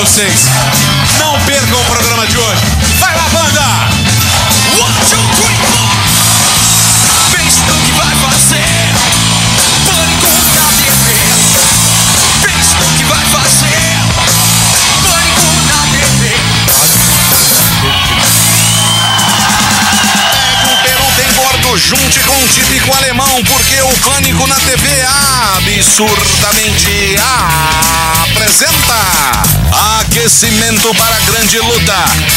vocês. Não percam o programa de hoje. Vai lá, banda! 1, 2, 3, 4. Pense no que vai fazer. Pânico na TV. Pense no que vai fazer. Pânico na TV. Pega o peru bem gordo, junte com o típico alemão, porque o Pânico na TV absurdamente apresenta aquecimento para a grande luta.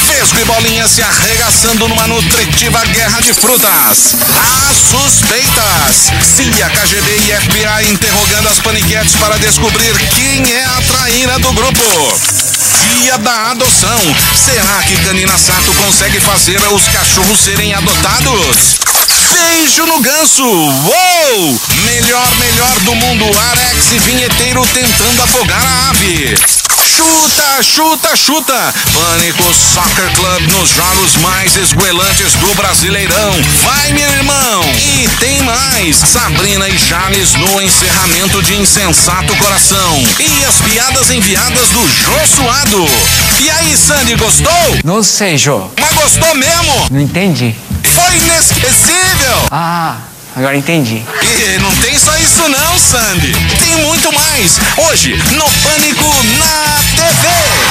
Fesco e Bolinha se arregaçando numa nutritiva guerra de frutas. As suspeitas. CIA, KGB e FBI interrogando as paniquetes para descobrir quem é a traíra do grupo. Dia da adoção. Será que Canina Sato consegue fazer os cachorros serem adotados? Beijo no ganso. Uou! Melhor do mundo. Arex e vinheteiro tentando afogar a ave. Chuta. Pânico Soccer Club nos jogos mais esguelantes do Brasileirão. Vai, meu irmão! E tem mais. Sabrina e Charles no encerramento de Insensato Coração. E as piadas enviadas do Jô Suado. E aí, Sandy, gostou? Não sei, Jô. Mas gostou mesmo? Não entendi. Foi inesquecível! Ah, agora entendi. E não tem só isso não, Sandy. Tem muito mais. Hoje, no Pânico na TV.